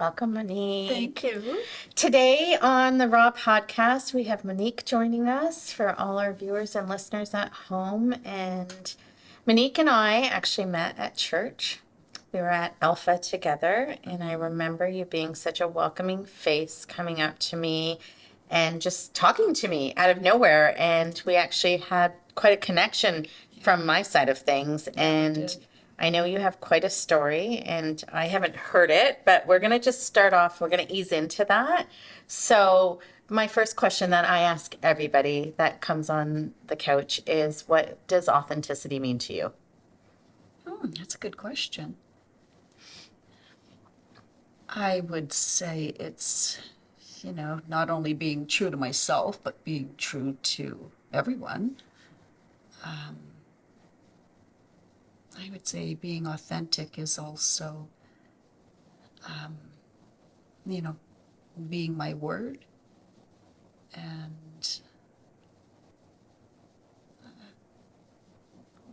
Welcome, Monique. Thank you. Today on the R.A.W podcast, we have Monique joining us for all our viewers and listeners at home. And Monique and I actually met at church. We were at Alpha together, and I remember you being such a welcoming face coming up to me and just talking to me out of nowhere. And we actually had quite a connection from my side of things. And I know you have quite a story, and I haven't heard it, but we're going to just start off. We're going to ease into that. So, my first question that I ask everybody that comes on the couch is, what does authenticity mean to you? That's a good question. I would say it's, not only being true to myself, but being true to everyone. I would say being authentic is also, being my word and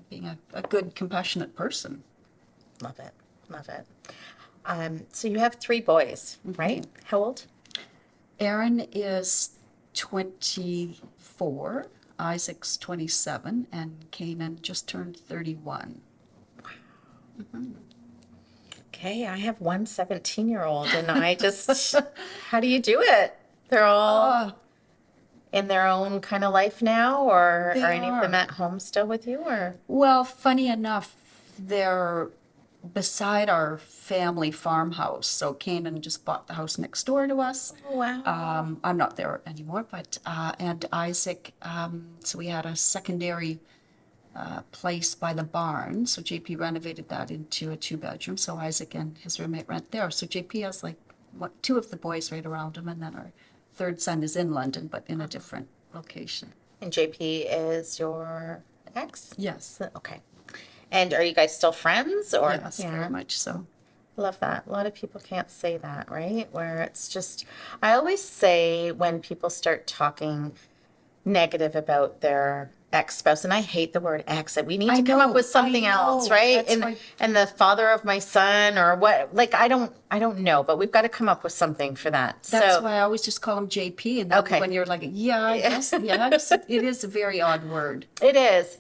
being a good, compassionate person. Love it. Love it. So you have three boys, right? How old? Aaron is 24, Isaac's 27, and Canaan just turned 31. Okay, I have one 17-year-old, and I just, how do you do it? They're all in their own kind of life now, or They are any of them are. at home still with you, or? Well, funny enough, they're beside our family farmhouse. So Canaan just bought the house next door to us. Oh, wow. I'm not there anymore, but and Isaac. So we had a secondary place by the barn. So JP renovated that into a 2-bedroom. So Isaac and his roommate rent there. So JP has two of the boys right around him, and then our third son is in London, but in a different location. And JP is your ex? Yes. Okay. And are you guys still friends, or? Yes, very much so. Love that. A lot of people can't say that, right? Where it's just, I always say when people start talking negative about their ex-spouse, and I hate the word ex, we need to come up with something else, right? And the father of my son, or what, like, I don't know, but we've got to come up with something for that. That's why I always just call him JP, and then when you're like, I guess, it is a very odd word. It is.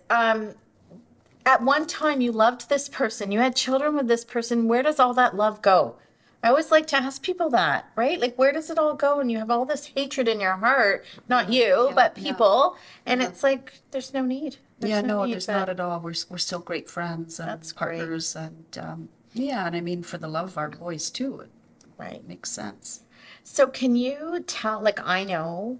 At one time you loved this person, you had children with this person. Where does all that love go? I always like to ask people that, right? Like, where does it all go? And you have all this hatred in your heart, not you, but people. And it's like, there's no need. There's not at all. We're still great friends and partners. Great. And and I mean, for the love of our boys too, it makes sense. So can you tell, like, I know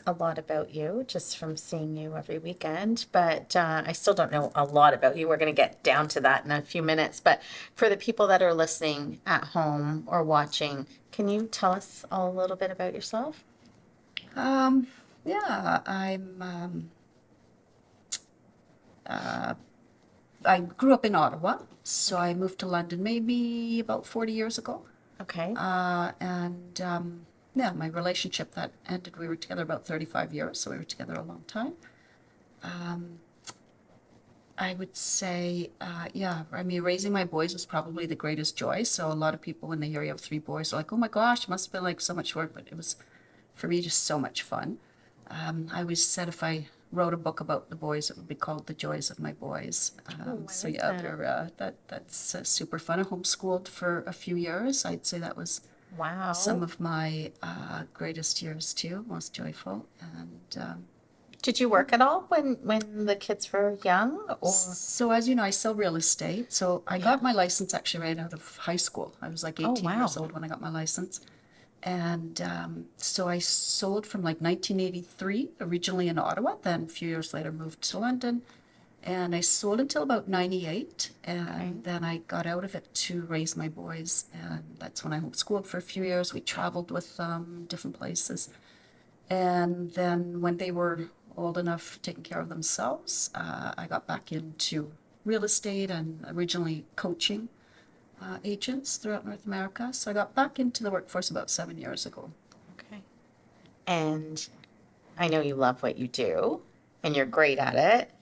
a lot about you just from seeing you every weekend, but I still don't know a lot about you. We're going to get down to that in a few minutes. But for the people that are listening at home or watching, can you tell us all a little bit about yourself? I'm I grew up in Ottawa, so I moved to London maybe about 40 years ago. Okay. My relationship that ended, we were together about 35 years, so we were together a long time. I would say, I mean, raising my boys was probably the greatest joy. So a lot of people, when they hear you have 3 boys, are like, oh my gosh, it must have been like so much work, but it was, for me, just so much fun. I always said if I wrote a book about the boys, it would be called The Joys of My Boys. That's super fun. I homeschooled for a few years. I'd say that was some of my greatest years too, most joyful. And did you work at all when the kids were young? Or? So as you know, I sell real estate. So I got my license actually right out of high school. I was like 18 years old when I got my license. And so I sold from like 1983, originally in Ottawa, then a few years later moved to London. And I sold until about 98, and then I got out of it to raise my boys. And that's when I homeschooled for a few years. We traveled with different places. And then when they were old enough, taking care of themselves, I got back into real estate and originally coaching agents throughout North America. So I got back into the workforce about 7 years ago. Okay. And I know you love what you do, and you're great at it.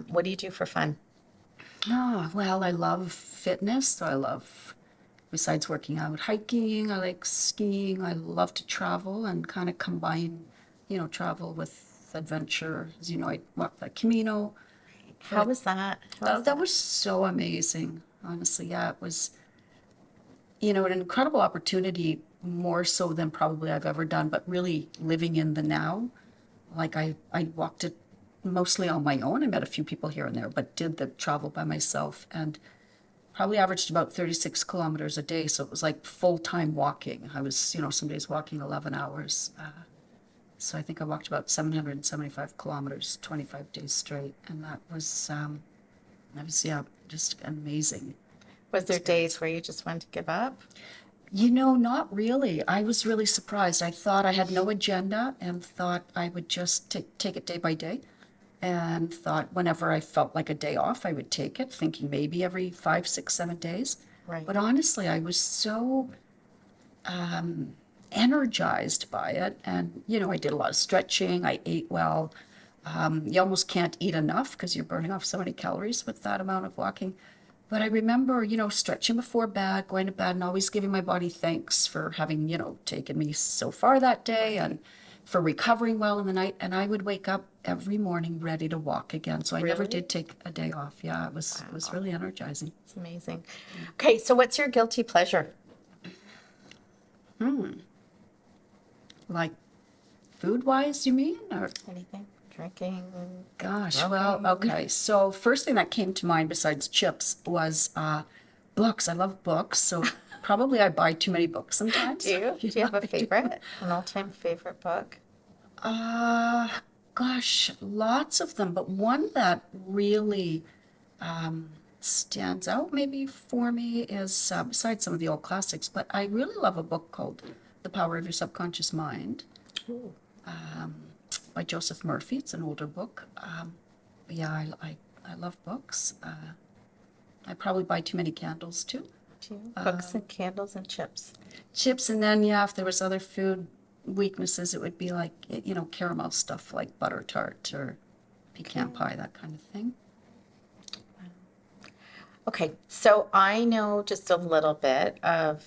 What do you do for fun? Oh, well, I love fitness. So I love besides working out, hiking, I like skiing, I love to travel and kind of combine, travel with adventure. As you know, I walked the Camino. How was that? How was That that? was so amazing, honestly. Yeah, it was, an incredible opportunity, more so than probably I've ever done, but really living in the now. Like I walked it mostly on my own. I met a few people here and there, but did the travel by myself and probably averaged about 36 kilometers a day. So it was like full-time walking. I was, some days walking 11 hours. So I think I walked about 775 kilometers, 25 days straight. And that was, yeah, just amazing. Was there days where you just wanted to give up? Not really. I was really surprised. I thought I had no agenda and thought I would just take it day by day. And thought whenever I felt like a day off, I would take it, thinking maybe every 5, 6, 7 days. Right. But honestly, I was so energized by it. And, I did a lot of stretching. I ate well. You almost can't eat enough because you're burning off so many calories with that amount of walking. But I remember, stretching before bed, going to bed, and always giving my body thanks for having, taken me so far that day and for recovering well in the night. And I would wake up every morning ready to walk again. So I never Really? did take a day off. Yeah, it was really energizing. It's amazing. Okay, so what's your guilty pleasure? Like food-wise, you mean? Or Anything? Drinking? gosh, Smoking? well, okay. So first thing that came to mind besides chips was books. I love books, so probably I buy too many books sometimes. Do you? Do you have a favorite? An all-time favorite book? Uh, Gosh, lots of them, but one that really stands out maybe for me is, besides some of the old classics, but I really love a book called The Power of Your Subconscious Mind Ooh. by Joseph Murphy. It's an older book. But yeah, I love books. I probably buy too many candles too. Do you? Books and candles and chips. Chips, and then yeah, if there was other food weaknesses, it would be like, caramel stuff like butter tart or pecan pie, that kind of thing. Okay, so I know just a little bit of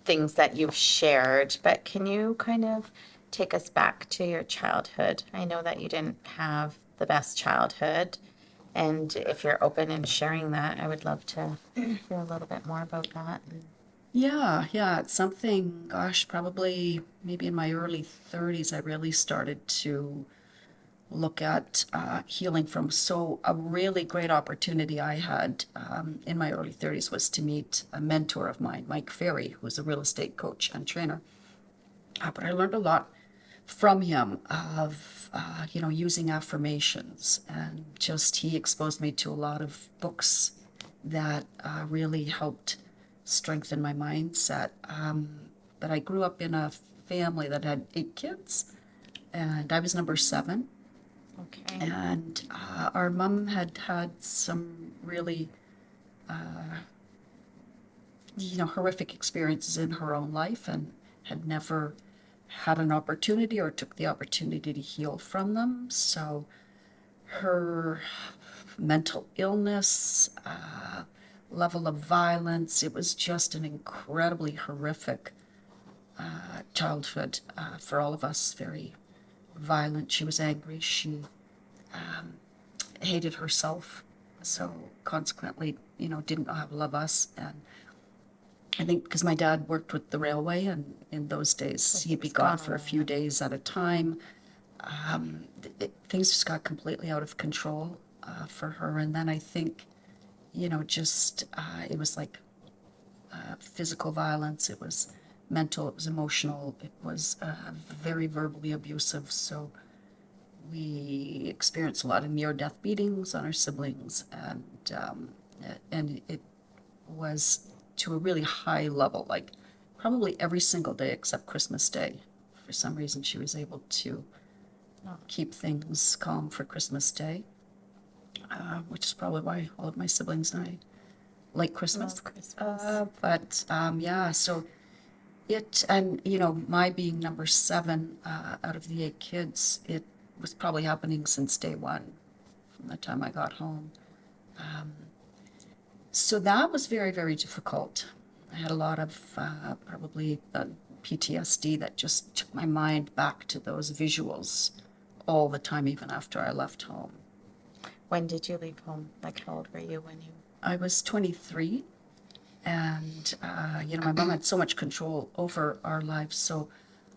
things that you've shared, but can you kind of take us back to your childhood? I know that you didn't have the best childhood, and if you're open in sharing that, I would love to hear a little bit more about that. Yeah, it's something, gosh, probably maybe in my early 30s, I really started to look at healing from. So a really great opportunity I had in my early 30s was to meet a mentor of mine, Mike Ferry, who was a real estate coach and trainer. But I learned a lot from him of, using affirmations, and just he exposed me to a lot of books that really helped strengthen my mindset. But I grew up in a family that had 8 kids, and I was number 7. Okay. And our mom had had some really, horrific experiences in her own life and had never had an opportunity or took the opportunity to heal from them. So her mental illness, level of violence, it was just an incredibly horrific childhood for all of us, very violent. She was angry. She hated herself, so consequently, didn't know how to love us. And I think because my dad worked with the railway, and in those days he'd be gone for a few days at a time, things just got completely out of control for her. And then I think, just it was like physical violence, it was mental, it was emotional, it was very verbally abusive. So we experienced a lot of near-death beatings on our siblings, and it was to a really high level, like probably every single day except Christmas Day. For some reason, she was able to keep things calm for Christmas Day, which is probably why all of my siblings and I like Christmas. Love Christmas. Yeah, so and my being number 7 out of the 8 kids, it was probably happening since day 1, from the time I got home. So that was very, very difficult. I had a lot of probably PTSD that just took my mind back to those visuals all the time, even after I left home. When did you leave home? Like, how old were you when you? I was 23, and my mom had so much control over our lives. So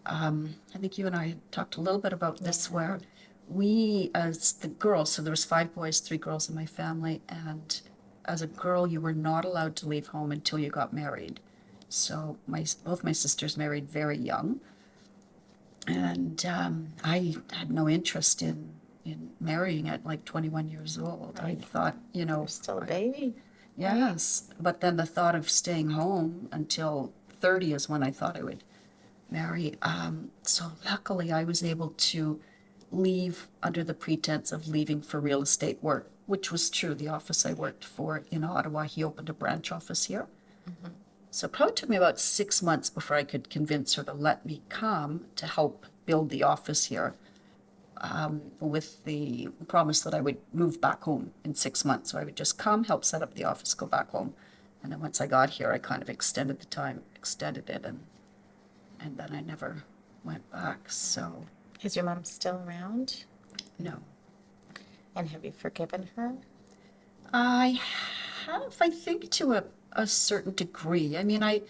I think you and I talked a little bit about this, where we, as the girls, so there was 5 boys, 3 girls in my family, and as a girl, you were not allowed to leave home until you got married. So both my sisters married very young, and I had no interest in marrying at like 21 years old. I thought, You're still a baby. yes, but then the thought of staying home until 30 is when I thought I would marry. So luckily, I was able to leave under the pretense of leaving for real estate work, which was true. The office I worked for in Ottawa, he opened a branch office here. So it probably took me about 6 months before I could convince her to let me come to help build the office here, with the promise that I would move back home in 6 months. So I would just come, help set up the office, go back home. And then once I got here, I kind of extended the time, extended it, and then I never went back. So Is your mom still around? no. And have you forgiven her? I have, I think, to a certain degree. I mean, I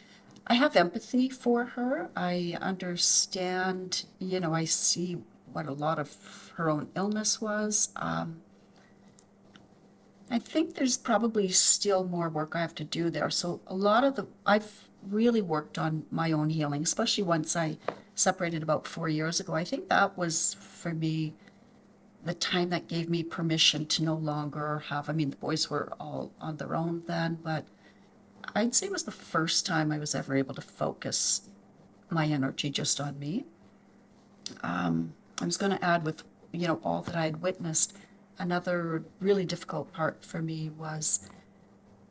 have empathy for her. I understand, I see what a lot of her own illness was. I think there's probably still more work I have to do there. So I've really worked on my own healing, especially once I separated about 4 years ago. I think that was, for me, the time that gave me permission to no longer have, the boys were all on their own then, but I'd say it was the first time I was ever able to focus my energy just on me. I was going to add, with, all that I had witnessed, another really difficult part for me was,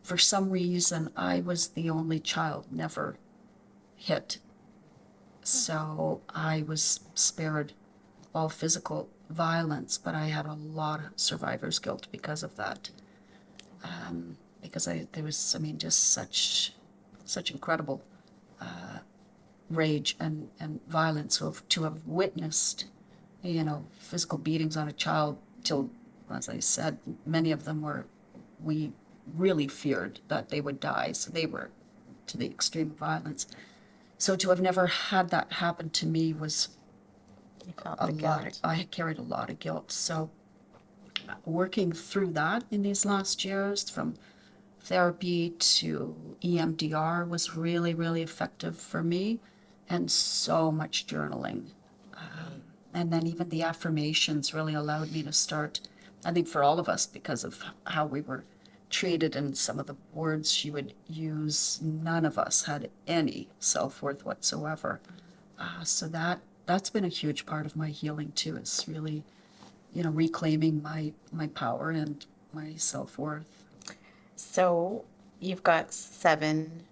for some reason, I was the only child never hit. So I was spared all physical violence, but I had a lot of survivor's guilt because of that. Because there was, just such incredible rage and violence. So to have witnessed, physical beatings on a child till, as I said, many of them we really feared that they would die. So they were to the extreme violence. So to have never had that happen to me was You felt a the lot. guilt. I had carried a lot of guilt. So working through that in these last years, from therapy to EMDR, was really, really effective for me, and so much journaling. And then even the affirmations really allowed me to start, I think for all of us, because of how we were treated and some of the words she would use, none of us had any self-worth whatsoever. So that's been a huge part of my healing too, is really, reclaiming my power and my self-worth. So you've got 7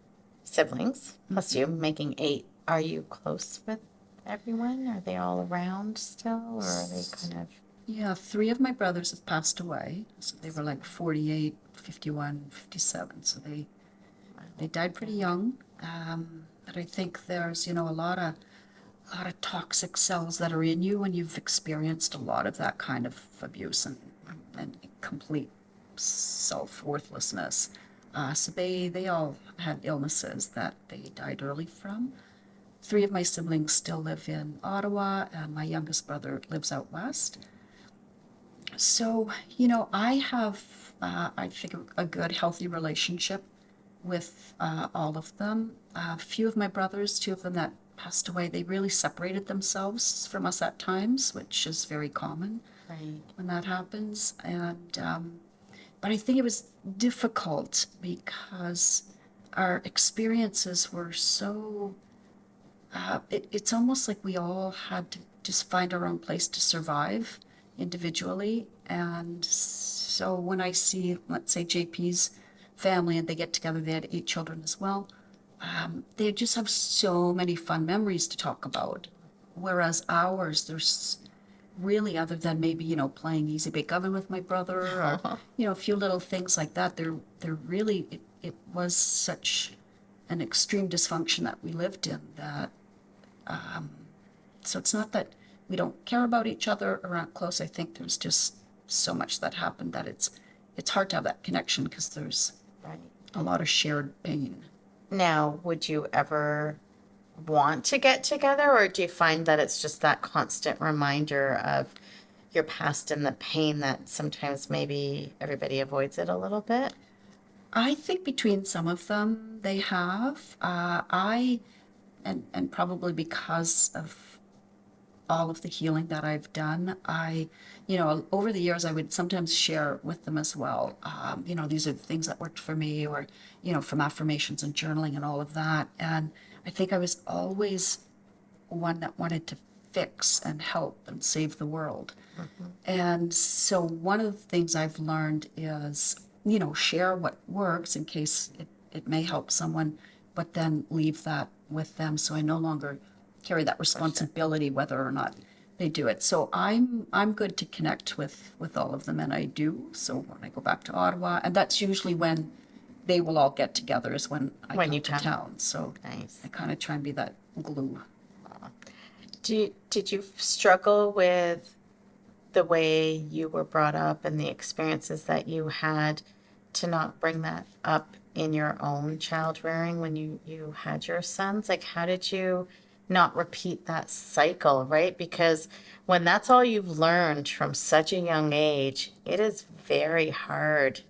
siblings, plus you, making 8. Are you close with everyone? Are they all around still, or are they kind of? Yeah, 3 of my brothers have passed away. So they were like 48, 51, 57. So they died pretty young. But I think there's, a lot of toxic cells that are in you when you've experienced a lot of that kind of abuse and complete self-worthlessness. So they all had illnesses that they died early from. 3 of my siblings still live in Ottawa, and my youngest brother lives out west. So, I have, I think, a good, healthy relationship with all of them. A few of my brothers, 2 of them that passed away, they really separated themselves from us at times, which is very common Right. when that happens. And but I think it was difficult because our experiences were so, it's almost like we all had to just find our own place to survive individually. And so when I see, let's say, JP's family, and they get together, they had 8 children as well, they just have so many fun memories to talk about. Whereas ours, there's really, other than maybe, playing Easy Bake Oven with my brother, or, a few little things like that, there really, it was such an extreme dysfunction that we lived in that, so it's not that we don't care about each other or aren't close. I think there's just so much that happened that it's hard to have that connection because there's Right. a lot of shared pain. Now, would you ever want to get together, or do you find that it's just that constant reminder of your past and the pain that sometimes maybe everybody avoids it a little bit? I think between some of them they have. And probably because of all of the healing that I've done, over the years, I would sometimes share with them as well. These are the things that worked for me, or, from affirmations and journaling and all of that. And I think I was always one that wanted to fix and help and save the world. And so one of the things I've learned is, share what works in case it may help someone, but then leave that with them. So I no longer carry that responsibility whether or not they do it. So I'm good to connect with all of them, and I do. So when I go back to Ottawa, and that's usually when they will all get together, is when I When come you to come. town. So Nice. I kind of try and be that glue. Did you struggle with the way you were brought up and the experiences that you had to not bring that up in your own child rearing when you had your sons? Like, how did you not repeat that cycle, right? Because when that's all you've learned from such a young age, it is very hard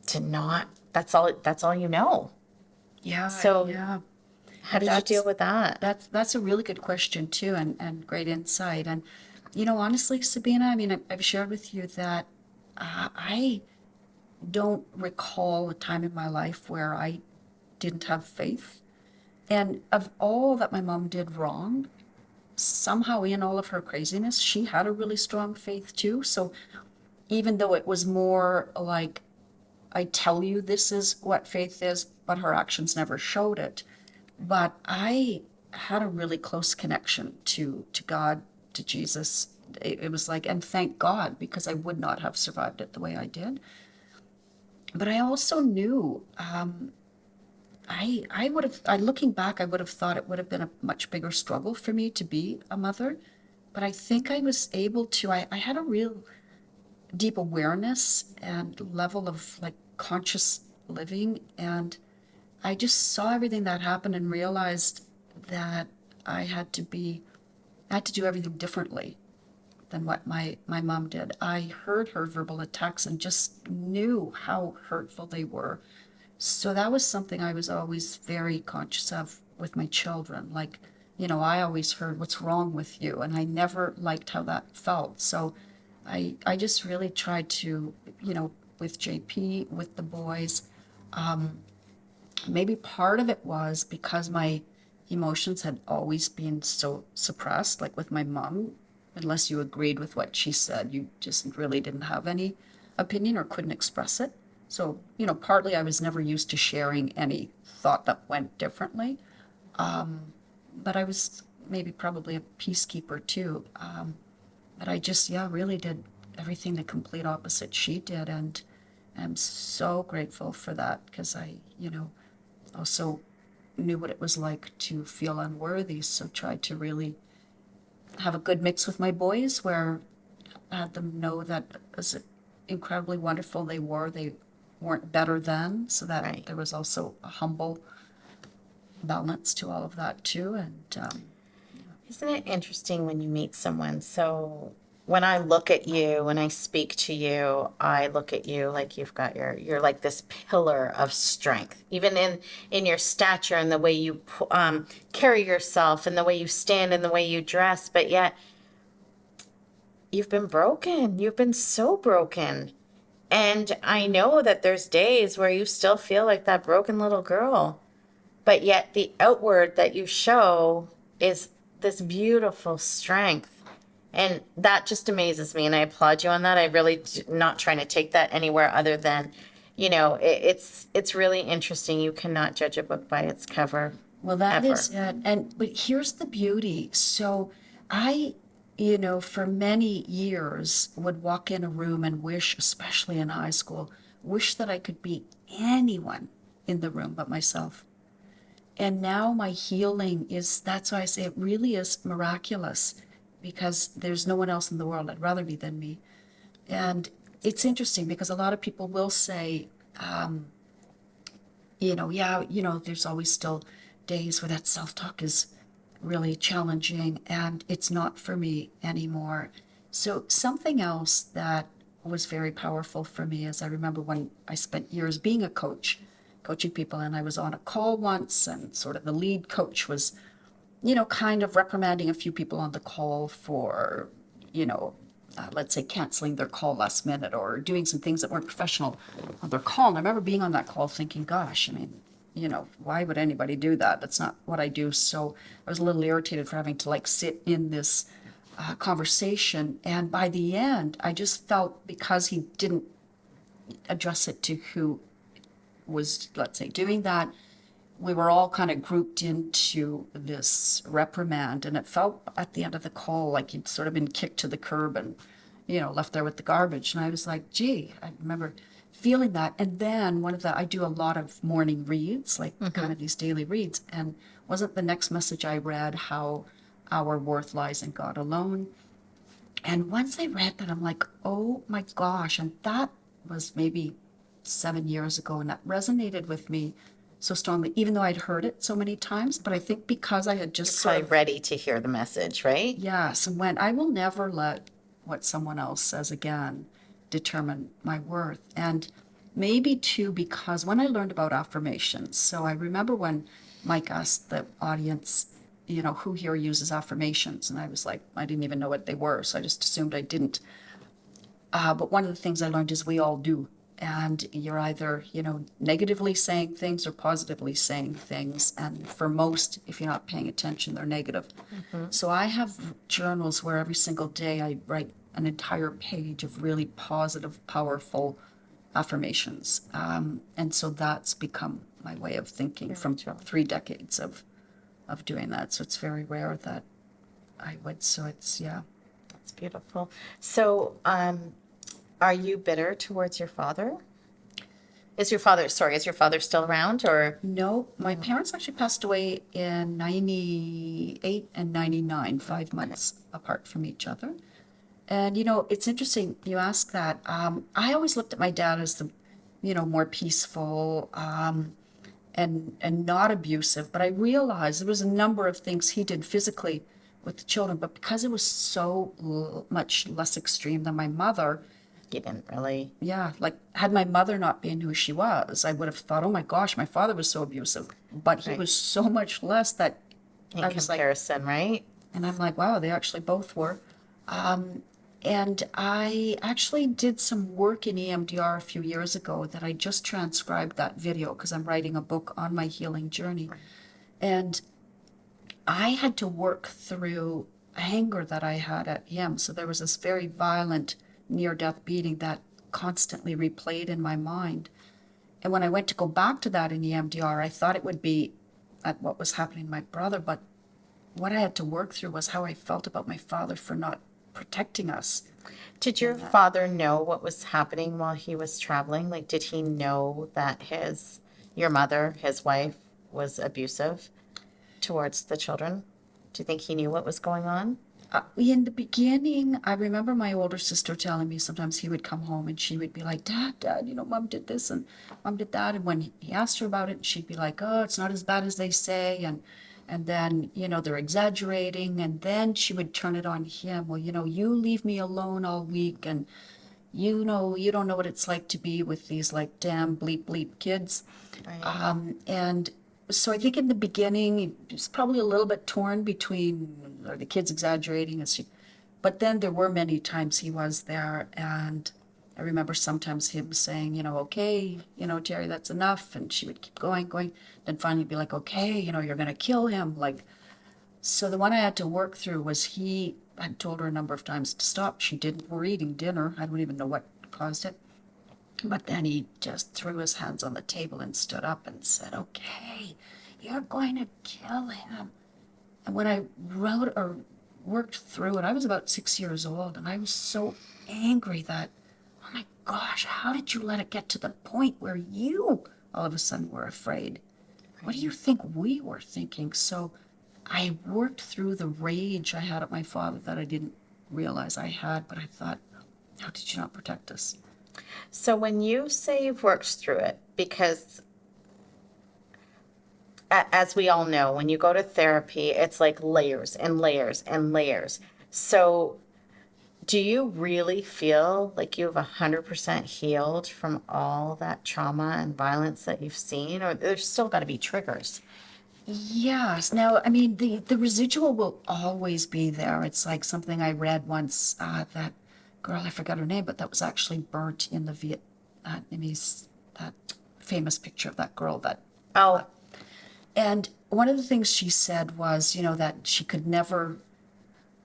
to not, that's all you know. Yeah, So yeah. how did you That's deal with that? that's a really good question too, and great insight. And honestly, Sabina, I mean, I've shared with you that I don't recall a time in my life where I didn't have faith. And of all that my mom did wrong, somehow in all of her craziness, she had a really strong faith too. So even though it was more like, I tell you this is what faith is, but her actions never showed it. But I had a really close connection to God, to Jesus. It was like, and thank God, because I would not have survived it the way I did. But I also knew, I would have, looking back, I would have thought it would have been a much bigger struggle for me to be a mother. But I think I was able to, I had a real deep awareness and level of like conscious living. And I just saw everything that happened and realized that I had to do everything differently than what my mom did. I heard her verbal attacks and just knew how hurtful they were. So that was something I was always very conscious of with my children. Like, I always heard, "What's wrong with you?" And I never liked how that felt. So I just really tried to, with JP, with the boys, maybe part of it was because my emotions had always been so suppressed, like with my mom, unless you agreed with what she said, you just really didn't have any opinion or couldn't express it. So, partly I was never used to sharing any thought that went differently. But I was maybe probably a peacekeeper too. But I just, yeah, really did everything the complete opposite she did. And I'm so grateful for that because I, also knew what it was like to feel unworthy. So tried to really have a good mix with my boys where I had them know that as incredibly wonderful they were, they weren't better than, so that Right. there was also a humble balance to all of that too. And Isn't it interesting when you meet someone? So when I look at you, when I speak to you, I look at you like you're like this pillar of strength, even in your stature and the way you carry yourself and the way you stand and the way you dress. But yet you've been broken. You've been so broken. And I know that there's days where you still feel like that broken little girl. But yet the outward that you show is this beautiful strength. And that just amazes me. And I applaud you on that. I really not trying to take that anywhere other than, it's really interesting. You cannot judge a book by its cover. well, that ever. is it. But here's the beauty. So I, for many years would walk in a room and wish, especially in high school, wish that I could be anyone in the room but myself. And now my healing is, that's why I say it really is miraculous, because there's no one else in the world I'd rather be than me. And it's interesting because a lot of people will say, yeah, there's always still days where that self-talk is really challenging, and it's not for me anymore. So something else that was very powerful for me is I remember when I spent years being a coach, coaching people, and I was on a call once, and sort of the lead coach was, kind of reprimanding a few people on the call for, let's say canceling their call last minute or doing some things that weren't professional on their call. And I remember being on that call thinking, gosh, I mean, why would anybody do that? That's not what I do. So I was a little irritated for having to like sit in this conversation. And by the end, I just felt, because he didn't address it to who was, let's say, doing that, we were all kind of grouped into this reprimand, and it felt at the end of the call like he'd sort of been kicked to the curb and, left there with the garbage. And I was like, gee, I remember feeling that. And then I do a lot of morning reads, like kind of these daily reads. And wasn't the next message I read how our worth lies in God alone? And once I read that, I'm like, oh my gosh. And that was maybe 7 years ago, and that resonated with me so strongly, even though I'd heard it so many times. But I think because I had just You're probably ready to hear the message, right? yes, and when I will never let what someone else says again determine my worth. And maybe too, because when I learned about affirmations, so I remember when Mike asked the audience, who here uses affirmations? And I was like, I didn't even know what they were, so I just assumed I didn't. But one of the things I learned is we all do. And you're either, negatively saying things or positively saying things. And for most, if you're not paying attention, they're negative. So I have journals where every single day I write an entire page of really positive, powerful affirmations. And so that's become my way of thinking from 3 decades of doing that. So it's very rare that I would. So it's, yeah. That's beautiful. So, are you bitter towards your father? Is your father still around, or? No, my parents actually passed away in 98 and 99, 5 months apart from each other. And, it's interesting you ask that. I always looked at my dad as the, more peaceful and not abusive. But I realized there was a number of things he did physically with the children. But because it was so much less extreme than my mother, You didn't really. yeah, like had my mother not been who she was, I would have thought, oh my gosh, my father was so abusive. But he Right. was so much less that In I was like, comparison, right? and I'm like, wow, they actually both were. And I actually did some work in EMDR a few years ago that I just transcribed that video because I'm writing a book on my healing journey. And I had to work through anger that I had at him. So there was this very violent near-death beating that constantly replayed in my mind. And when I went to go back to that in EMDR, I thought it would be at what was happening to my brother, but what I had to work through was how I felt about my father for not protecting us. Did your father know what was happening while he was traveling? Like, did he know that your mother, his wife, was abusive towards the children? Do you think he knew what was going on? In the beginning, I remember my older sister telling me sometimes he would come home and she would be like, Dad, Mom did this and Mom did that. And when he asked her about it, she'd be like, oh, it's not as bad as they say. And then, they're exaggerating. And then she would turn it on him. Well, you leave me alone all week. And, you don't know what it's like to be with these like damn bleep bleep kids. Right. And so I think in the beginning, he was probably a little bit torn between are the kids exaggerating, but then there were many times he was there, and I remember sometimes him saying, okay, Terry, that's enough, and she would keep going, then finally be like, okay, you're gonna kill him, like. So the one I had to work through was he had told her a number of times to stop. She didn't. We're eating dinner. I don't even know what caused it. But then he just threw his hands on the table and stood up and said, okay, you're going to kill him. And when I wrote or worked through it, I was about 6 years old, and I was so angry that, oh my gosh, how did you let it get to the point where you all of a sudden were afraid? what do you think we were thinking? So I worked through the rage I had at my father that I didn't realize I had, but I thought, how did you not protect us? So when you say you've worked through it, because as we all know, when you go to therapy, it's like layers and layers and layers. So do you really feel like you've 100% healed from all that trauma and violence that you've seen, or there's still got to be triggers? Yes. Now, I mean, the residual will always be there. It's like something I read once, that girl, I forgot her name, but that was actually burnt in the Vietnamese, that famous picture of that girl that, Oh, and one of the things she said was, that she could never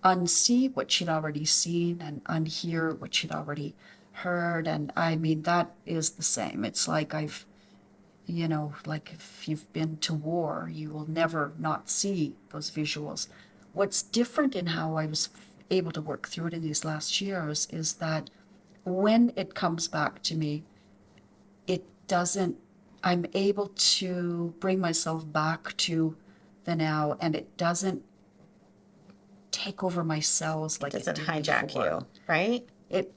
unsee what she'd already seen and unhear what she'd already heard. And I mean, that is the same. It's like like if you've been to war, you will never not see those visuals. What's different in how I was able to work through it in these last years is that when it comes back to me, it doesn't, I'm able to bring myself back to the now, and it doesn't take over my cells like it doesn't did hijack before. you, right?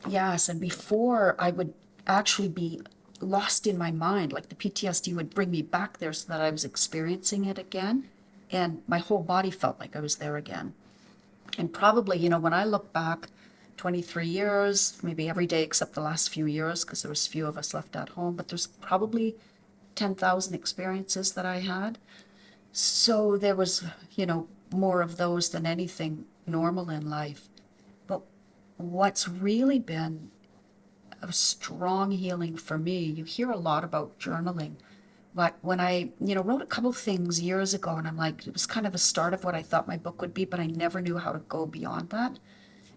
Yes, and before I would actually be lost in my mind, like the PTSD would bring me back there so that I was experiencing it again, and my whole body felt like I was there again. And probably, when I look back 23 years, maybe every day except the last few years, because there was few of us left at home, but there's probably 10,000 experiences that I had. So there was, more of those than anything normal in life. But what's really been a strong healing for me, you hear a lot about journaling, but when I, wrote a couple things years ago, and I'm like, it was kind of the start of what I thought my book would be, but I never knew how to go beyond that.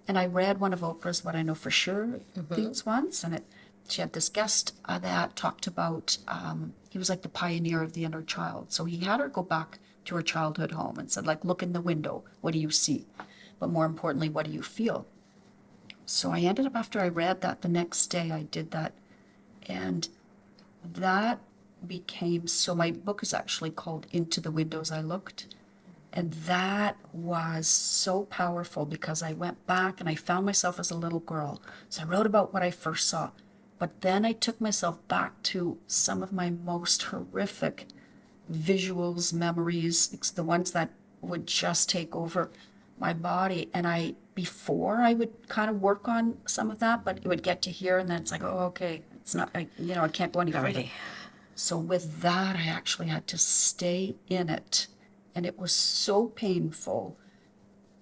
And I read one of Oprah's What I Know for Sure things once, and she had this guest that talked about, he was like the pioneer of the inner child. So he had her go back to her childhood home and said, like, look in the window, what do you see? But more importantly, what do you feel? So I ended up, after I read that, the next day I did that. And that became, so my book is actually called Into the Windows I Looked. And that was so powerful because I went back and I found myself as a little girl. So I wrote about what I first saw. But then I took myself back to some of my most horrific visuals, memories, it's the ones that would just take over my body. And before I would kind of work on some of that, but it would get to here and then it's like, oh, okay, it's not, I can't go any further. Already. So with that, I actually had to stay in it. And it was so painful.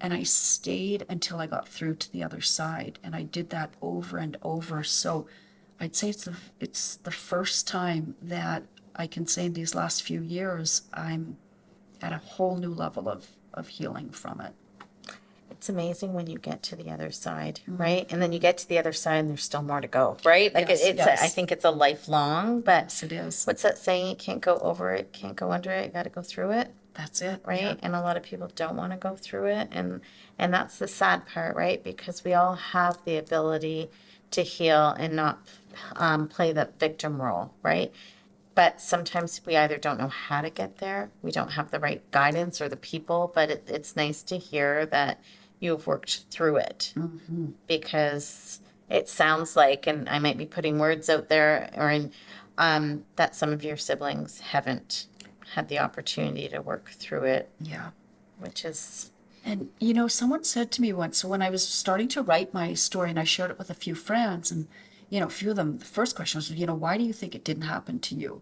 And I stayed until I got through to the other side. And I did that over and over. So I'd say it's the first time that I can say in these last few years, I'm at a whole new level of healing from it. It's amazing when you get to the other side, right? And then you get to the other side and there's still more to go, right? Like Yes, it's yes. I think it's a lifelong, but Yes, it is. what's that saying? You can't go over it, can't go under it, you got to go through it, That's it. right? Yeah. And a lot of people don't want to go through it, and that's the sad part, right? Because we all have the ability to heal and not play the victim role, right? But sometimes we either don't know how to get there, we don't have the right guidance or the people, but it's nice to hear that you've worked through it because it sounds like, and I might be putting words out there, or that some of your siblings haven't had the opportunity to work through it, Yeah. which is, And, someone said to me once, so when I was starting to write my story and I shared it with a few friends, and, a few of them, the first question was, why do you think it didn't happen to you?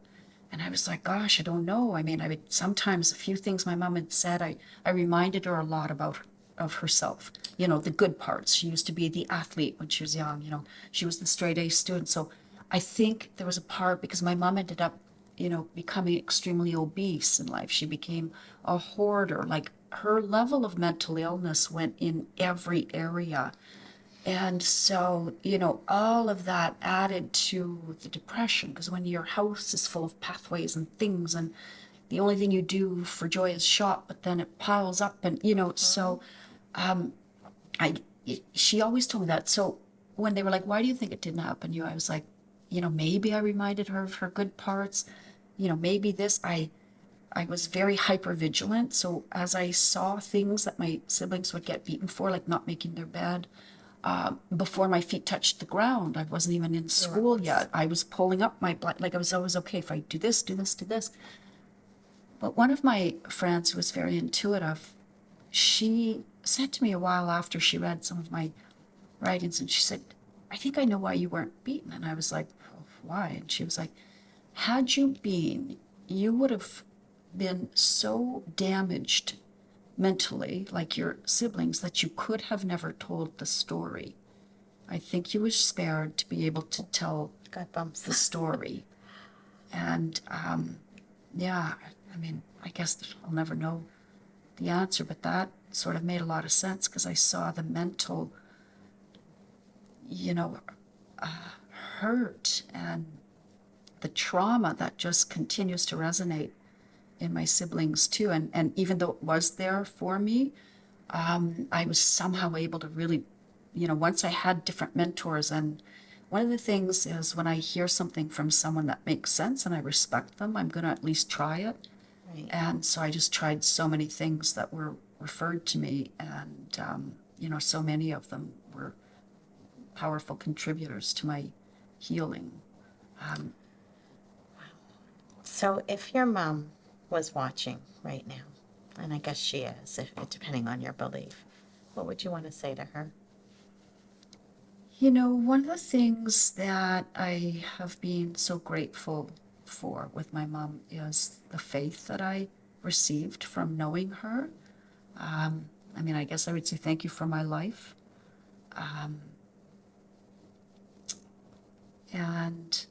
And I was like, gosh, I don't know. I mean, sometimes a few things my mom had said, I reminded her a lot of herself, the good parts. She used to be the athlete when she was young, she was the straight A student. So I think there was a part because my mom ended up, becoming extremely obese in life. She became a hoarder. Like her level of mental illness went in every area. And so, all of that added to the depression because when your house is full of pathways and things and the only thing you do for joy is shop, but then it piles up and, so I she always told me that. So when they were like, why do you think it didn't happen to you? I was like, maybe I reminded her of her good parts, maybe this. I was very hyper vigilant. So as I saw things that my siblings would get beaten for, like not making their bed, before my feet touched the ground, I wasn't even in school yet. I was pulling up my blood, like I was always okay if I do this, do this, do this. But one of my friends who was very intuitive, she said to me a while after she read some of my writings, and she said, I think I know why you weren't beaten. And I was like, oh, why? And she was like, had you been, you would have been so damaged mentally, like your siblings, that you could have never told the story. I think you were spared to be able to tell Got bumps. the story. And yeah, I mean, I guess I'll never know the answer, but that sort of made a lot of sense because I saw the mental, you know, hurt and the trauma that just continues to resonate in my siblings too. And even though it was there for me, I was somehow able to really, once I had different mentors. And one of the things is when I hear something from someone that makes sense and I respect them, I'm going to at least try it. Right. And so I just tried so many things that were referred to me. And, so many of them were powerful contributors to my healing. So if your mom was watching right now, and I guess she is, depending on your belief, what would you want to say to her? One of the things that I have been so grateful for with my mom is the faith that I received from knowing her. I guess I would say thank you for my life. And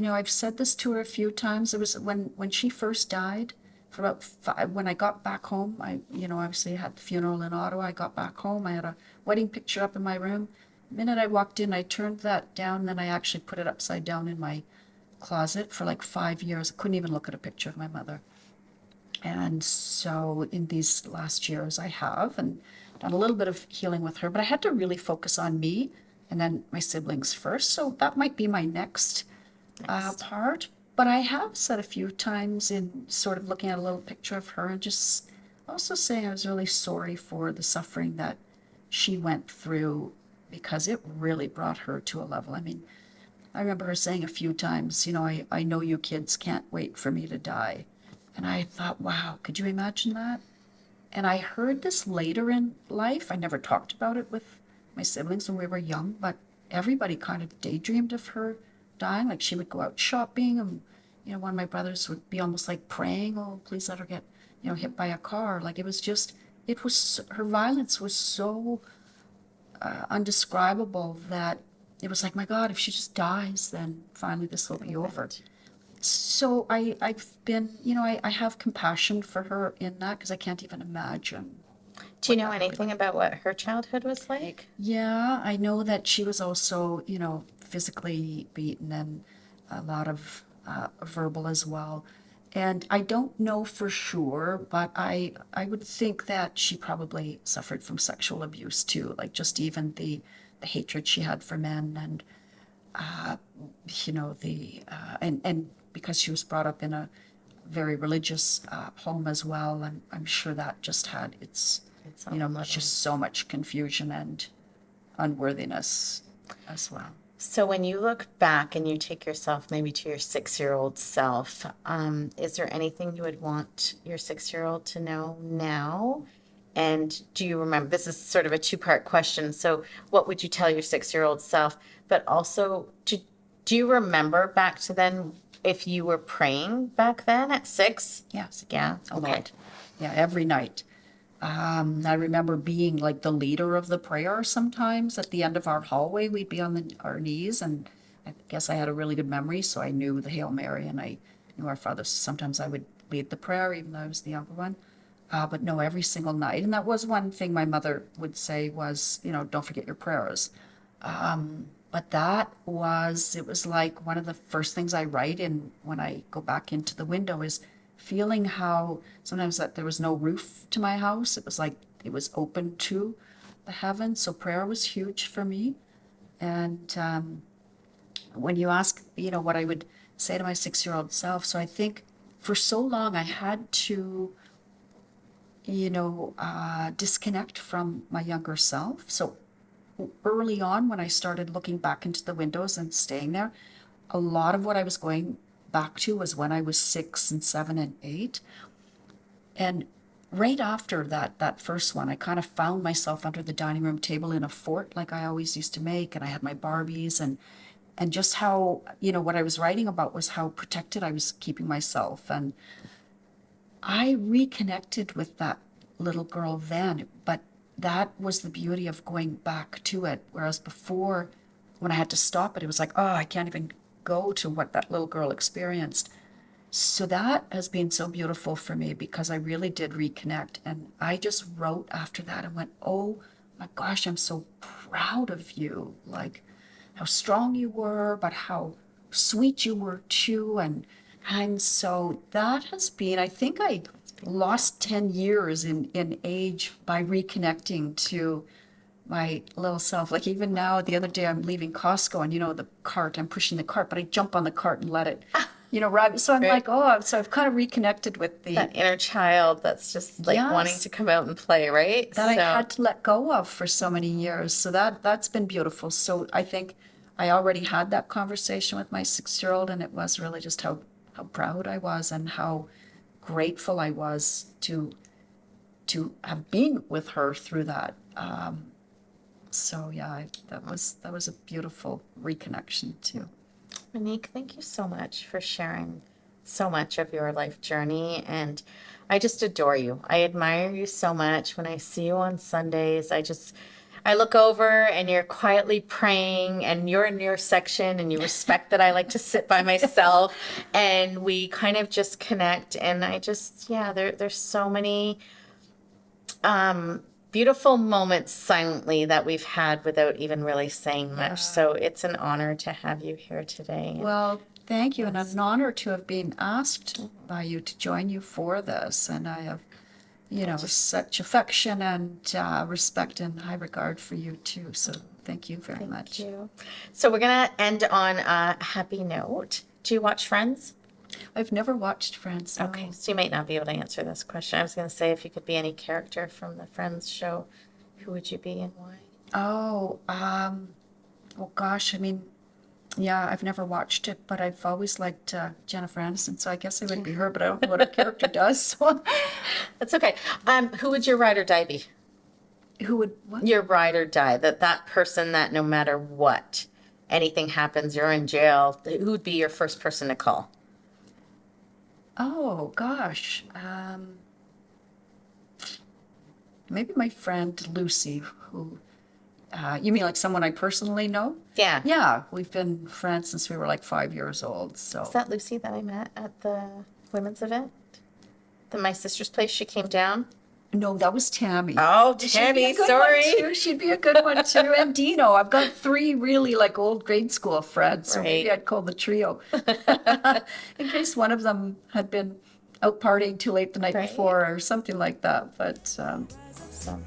I've said this to her a few times. It was when she first died, for about 5, when I got back home, obviously had the funeral in Ottawa. I got back home. I had a wedding picture up in my room. The minute I walked in, I turned that down, then I actually put it upside down in my closet for like 5 years. I couldn't even look at a picture of my mother. And so in these last years, I have and done a little bit of healing with her, but I had to really focus on me and then my siblings first. So that might be my next part. But I have said a few times in sort of looking at a little picture of her and just also saying I was really sorry for the suffering that she went through because it really brought her to a level. I remember her saying a few times, I know you kids can't wait for me to die. And I thought, wow, could you imagine that? And I heard this later in life. I never talked about it with my siblings when we were young, but everybody kind of daydreamed of her dying. Like she would go out shopping and, one of my brothers would be almost like praying, oh, please let her get, hit by a car. Like her violence was so undescribable that it was like, my God, if she just dies, then finally this will be over. So I've been, I have compassion for her in that because I can't even imagine. Do you know anything about what her childhood was like? Yeah, I know that she was also, physically beaten and a lot of verbal as well. And I don't know for sure, but I would think that she probably suffered from sexual abuse too, like just even the hatred she had for men and and because she was brought up in a very religious home as well, and I'm sure that just had its just so much confusion and unworthiness as well. So when you look back and you take yourself maybe to your 6-year-old self, is there anything you would want your 6-year-old to know now? And do you remember, this is sort of a 2-part question. So what would you tell your 6-year-old self? But also, do you remember back to then if you were praying back then at 6? Yes. Yeah. A lot. Yeah, every night. I remember being like the leader of the prayer sometimes at the end of our hallway. We'd be on our knees, and I guess I had a really good memory, so I knew the Hail Mary and I knew our Father. Sometimes I would lead the prayer, even though I was the younger one. But no, every single night. And that was one thing my mother would say was, don't forget your prayers. But it was like one of the first things I write in when I go back into the window is feeling how sometimes that there was no roof to my house. It was like it was open to the heavens. So prayer was huge for me. And when you ask, what I would say to my 6-year-old self. So I think for so long I had to, disconnect from my younger self. So early on, when I started looking back into the windows and staying there, a lot of what I was going back to was when I was 6 and 7 and 8. And right after that first one, I kind of found myself under the dining room table in a fort like I always used to make, and I had my Barbies, and just how, what I was writing about was how protected I was keeping myself. And I reconnected with that little girl then, but that was the beauty of going back to it. Whereas before, when I had to stop it, it was like, oh, I can't even go to what that little girl experienced. So that has been so beautiful for me because I really did reconnect. And I just wrote after that and went, oh my gosh, I'm so proud of you. Like how strong you were, but how sweet you were too. And so that has been, I think I lost 10 years in age by reconnecting to my little self. Like even now, the other day I'm leaving Costco and the cart, I'm pushing the cart, but I jump on the cart and let it, ride. So I'm Right. like, oh, so I've kind of reconnected with That inner child that's just like wanting yes, to come out and play, right? that I had to let go of for so many years. So that's been beautiful. So I think I already had that conversation with my 6-year-old, and it was really just how proud I was and how grateful I was to have been with her through that. So yeah, that was a beautiful reconnection too. Monique, thank you so much for sharing so much of your life journey. And I just adore you. I admire you so much. When I see you on Sundays, I look over and you're quietly praying and you're in your section and you respect that I like to sit by myself and we kind of just connect. And there's so many beautiful moments silently that we've had without even really saying much. So it's an honor to have you here today. Well, thank you, and it's an honor to have been asked by you to join you for this. And I have, such affection and respect and high regard for you too. So thank you very much. Thank you. So we're going to end on a happy note. Do you watch Friends? I've never watched Friends. No. Okay, so you might not be able to answer this question. I was going to say if you could be any character from the Friends show, who would you be and why? Oh, well, gosh, I mean, yeah, I've never watched it, but I've always liked Jennifer Aniston, so I guess I would be her, but I don't know what her character does. So. That's okay. Who would your ride or die be? Who would what? Your ride or die, that person that no matter what, anything happens, you're in jail, who would be your first person to call? Oh, gosh. Maybe my friend Lucy, who, you mean like someone I personally know? Yeah. Yeah, we've been friends since we were like 5 years old, so. Is that Lucy that I met at the women's event? My sister's place, she came down? No, that was Tammy. Oh, She'd be Tammy, a good sorry. one too. She'd be a good one too. And Dino. I've got 3 really like old grade school friends, so maybe Right. I'd call the trio. In case one of them had been out partying too late the night Right. before or something like that. But So